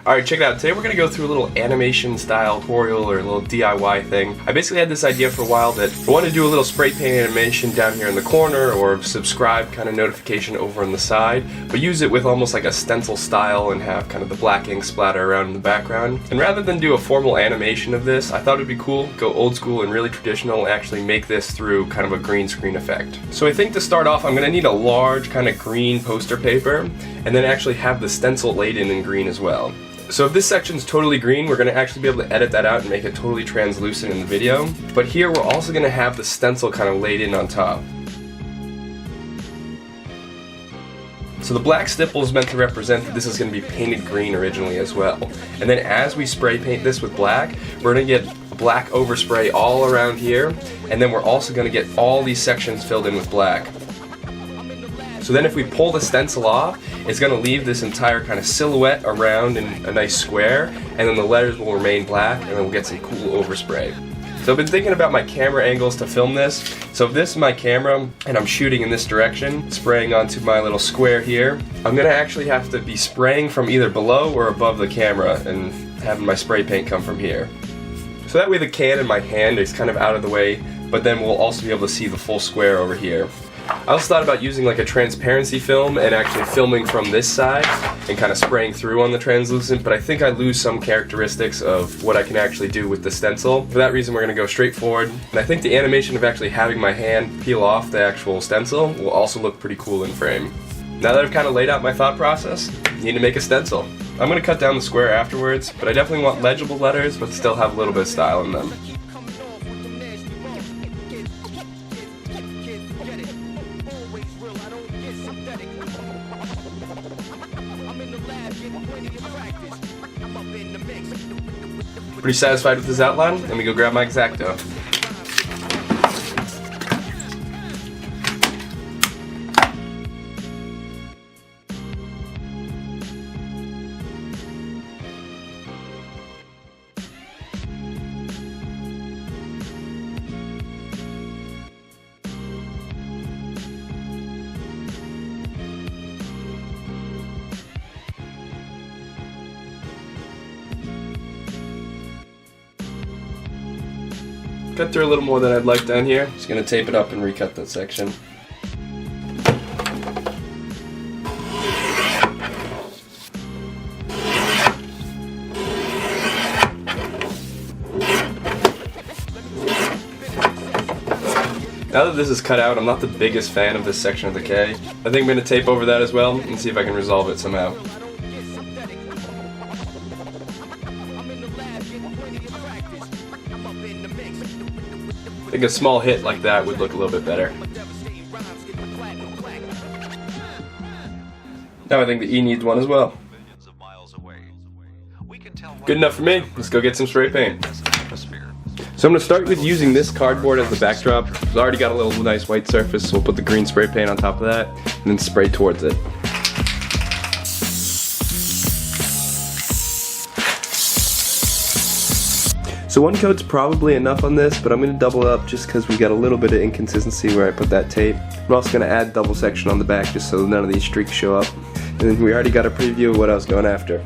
Alright, check it out. Today we're going to go through a little animation style tutorial or a little DIY thing. I basically had this idea for a while that I wanted to do a little spray paint animation down here in the corner or subscribe kind of notification over on the side, but use it with almost like a stencil style and have kind of the black ink splatter around in the background. And rather than do a formal animation of this, I thought it'd be cool, go old school and really traditional, and actually make this through kind of a green screen effect. So I think to start off I'm going to need a large kind of green poster paper and then actually have the stencil laid in green as well. So if this section's totally green, we're going to actually be able to edit that out and make it totally translucent in the video. But here we're also going to have the stencil kind of laid in on top. So the black stipple is meant to represent that this is going to be painted green originally as well. And then as we spray paint this with black, we're going to get black overspray all around here. And then we're also going to get all these sections filled in with black. So then if we pull the stencil off, it's going to leave this entire kind of silhouette around in a nice square, and then the letters will remain black, and then we'll get some cool overspray. So I've been thinking about my camera angles to film this. So if this is my camera, and I'm shooting in this direction, spraying onto my little square here, I'm going to actually have to be spraying from either below or above the camera, and having my spray paint come from here. So that way the can in my hand is kind of out of the way, but then we'll also be able to see the full square over here. I also thought about using like a transparency film and actually filming from this side and kind of spraying through on the translucent, but I think I lose some characteristics of what I can actually do with the stencil. For that reason we're going to go straight forward, and I think the animation of actually having my hand peel off the actual stencil will also look pretty cool in frame. Now that I've kind of laid out my thought process, I need to make a stencil. I'm going to cut down the square afterwards, but I definitely want legible letters but still have a little bit of style in them. Pretty satisfied with this outline? Let me go grab my exacto. Cut through a little more than I'd like down here. Just gonna tape it up and recut that section. Now that this is cut out, I'm not the biggest fan of this section of the K. I think I'm gonna tape over that as well and see if I can resolve it somehow. I think a small hit like that would look a little bit better. Now I think the E needs one as well. Good enough for me. Let's go get some spray paint. So I'm going to start with using this cardboard as the backdrop. It's already got a little nice white surface, so we'll put the green spray paint on top of that and then spray towards it. So one coat's probably enough on this, but I'm going to double up just because we got a little bit of inconsistency where I put that tape. I'm also going to add double section on the back just so none of these streaks show up. And then we already got a preview of what I was going after.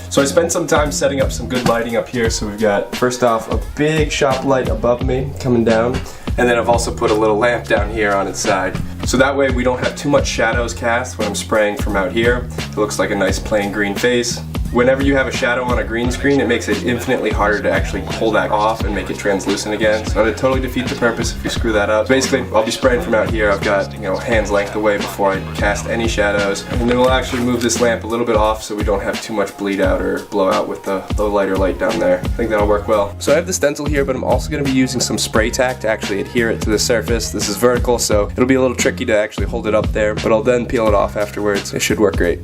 So I spent some time setting up some good lighting up here. So we've got, first off, a big shop light above me coming down. And then I've also put a little lamp down here on its side. So that way we don't have too much shadows cast when I'm spraying from out here. It looks like a nice plain green face. Whenever you have a shadow on a green screen, it makes it infinitely harder to actually pull that off and make it translucent again. So it totally defeats the purpose if you screw that up. Basically, I'll be spraying from out here. I've got, hands length away before I cast any shadows. And then we'll actually move this lamp a little bit off so we don't have too much bleed out or blow out with the lighter light down there. I think that'll work well. So I have the stencil here, but I'm also going to be using some spray tack to actually adhere it to the surface. This is vertical, so it'll be a little tricky to actually hold it up there, but I'll then peel it off afterwards. It should work great.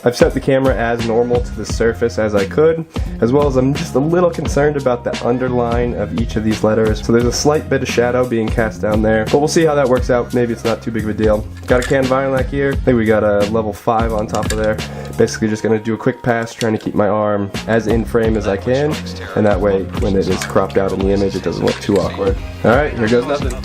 I've set the camera as normal to the surface as I could, as well as I'm just a little concerned about the underline of each of these letters. So there's a slight bit of shadow being cast down there, but we'll see how that works out. Maybe it's not too big of a deal. Got a can Vinylac here. I think we got a level 5 on top of there. Basically just gonna do a quick pass, trying to keep my arm as in frame as I can, and that way when it is cropped out in the image it doesn't look too awkward. Alright, here goes nothing.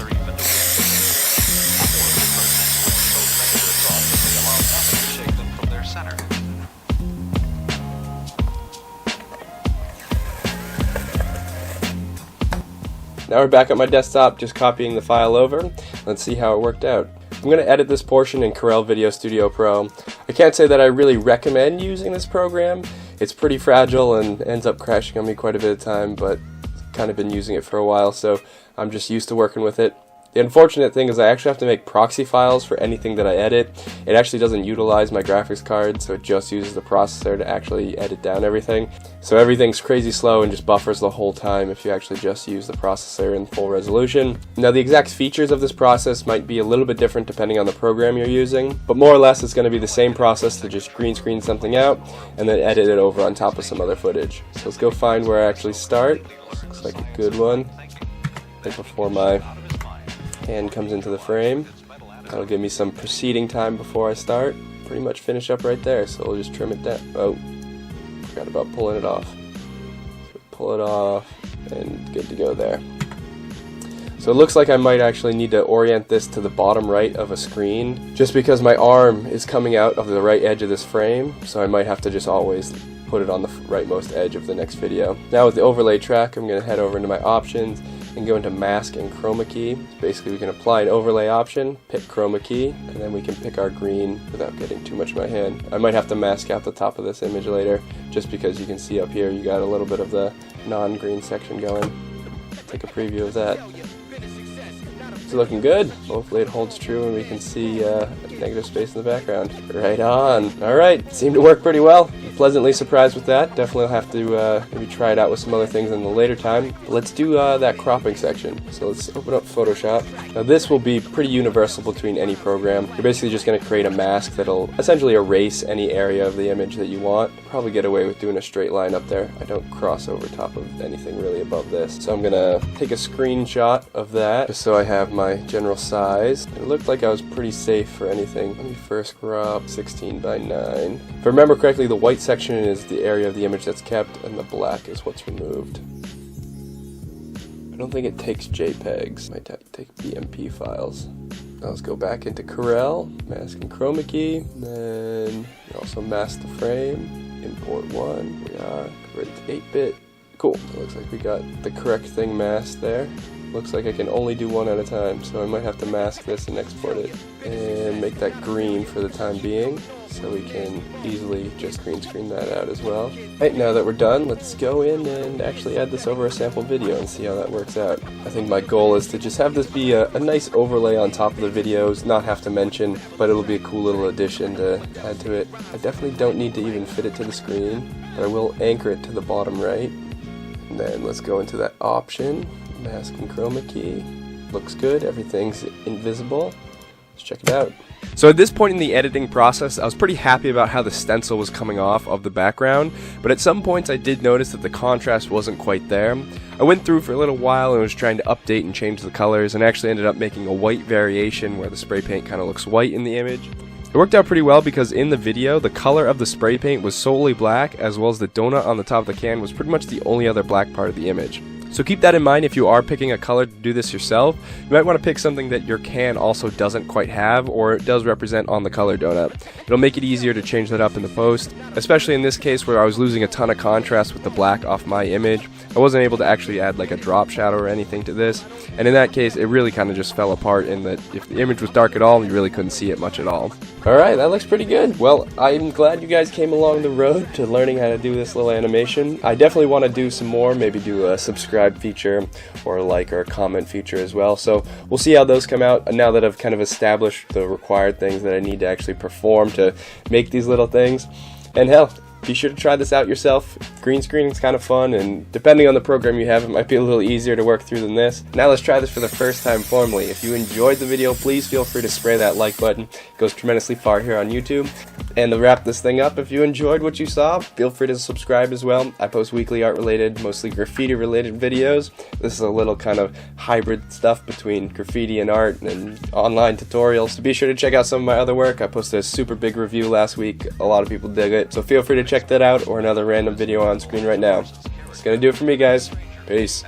Now we're back at my desktop, just copying the file over. Let's see how it worked out. I'm going to edit this portion in Corel Video Studio Pro. I can't say that I really recommend using this program. It's pretty fragile and ends up crashing on me quite a bit of time, but I've kind of been using it for a while, so I'm just used to working with it. The unfortunate thing is I actually have to make proxy files for anything that I edit. It actually doesn't utilize my graphics card, so it just uses the processor to actually edit down everything. So everything's crazy slow and just buffers the whole time if you actually just use the processor in full resolution. Now the exact features of this process might be a little bit different depending on the program you're using, but more or less it's going to be the same process to just green screen something out and then edit it over on top of some other footage. So let's go find where I actually start. This looks like a good one. Right before my hand comes into the frame. That'll give me some proceeding time before I start. Pretty much finish up right there, so we'll just trim it down. Oh, forgot about pulling it off. So pull it off, and good to go there. So it looks like I might actually need to orient this to the bottom right of a screen, just because my arm is coming out of the right edge of this frame, so I might have to just always put it on the rightmost edge of the next video. Now with the overlay track, I'm going to head over into my options and go into mask and chroma key. Basically we can apply an overlay option, pick chroma key, and then we can pick our green without getting too much in my hand. I might have to mask out the top of this image later, just because you can see up here you got a little bit of the non-green section going. Take a preview of that. It's looking good. Hopefully it holds true and we can see negative space in the background. Right on. Alright, seemed to work pretty well. Pleasantly surprised with that. Definitely have to maybe try it out with some other things in the later time. But let's do that cropping section. So let's open up Photoshop. Now this will be pretty universal between any program. You're basically just going to create a mask that'll essentially erase any area of the image that you want. Probably get away with doing a straight line up there. I don't cross over top of anything really above this. So I'm going to take a screenshot of that just so I have my general size. It looked like I was pretty safe for anything. Let me first crop 16 by 9. If I remember correctly, the white section is the area of the image that's kept and the black is what's removed. I don't think it takes JPEGs. It might have to take BMP files. Now let's go back into Corel, mask and chroma key, then also mask the frame, import one. We are converted to 8-bit. Cool. It looks like we got the correct thing masked there. Looks like I can only do one at a time, so I might have to mask this and export it and make that green for the time being, so we can easily just green screen that out as well. Right, now that we're done, let's go in and actually add this over a sample video and see how that works out. I think my goal is to just have this be a nice overlay on top of the videos, not have to mention, but it'll be a cool little addition to add to it. I definitely don't need to even fit it to the screen, but I will anchor it to the bottom right. And then let's go into that option. Mask and chroma key. Looks good, everything's invisible. Let's check it out. So at this point in the editing process, I was pretty happy about how the stencil was coming off of the background, but at some points I did notice that the contrast wasn't quite there. I went through for a little while and was trying to update and change the colors, and actually ended up making a white variation where the spray paint kind of looks white in the image. It worked out pretty well because in the video, the color of the spray paint was solely black, as well as the donut on the top of the can was pretty much the only other black part of the image. So keep that in mind if you are picking a color to do this yourself. You might want to pick something that your can also doesn't quite have, or it does represent on the color donut. It'll make it easier to change that up in the post, especially in this case where I was losing a ton of contrast with the black off my image. I wasn't able to actually add like a drop shadow or anything to this, and in that case it really kind of just fell apart in that if the image was dark at all, you really couldn't see it much at all. Alright, that looks pretty good. Well, I'm glad you guys came along the road to learning how to do this little animation. I definitely want to do some more, maybe do a subscribe feature or a like or a comment feature as well. So we'll see how those come out now that I've kind of established the required things that I need to actually perform to make these little things. And hell, be sure to try this out yourself. green screening is kind of fun, and depending on the program you have, it might be a little easier to work through than this. Now let's try this for the first time formally. If you enjoyed the video, please feel free to spray that like button. It goes tremendously far here on YouTube. And to wrap this thing up, if you enjoyed what you saw, feel free to subscribe as well. I post weekly art related, mostly graffiti related videos. This is a little kind of hybrid stuff between graffiti and art and online tutorials. So be sure to check out some of my other work. I posted a super big review last week. A lot of people dig it. So feel free to check that out, or another random video on screen right now. That's gonna do it for me, guys. Peace.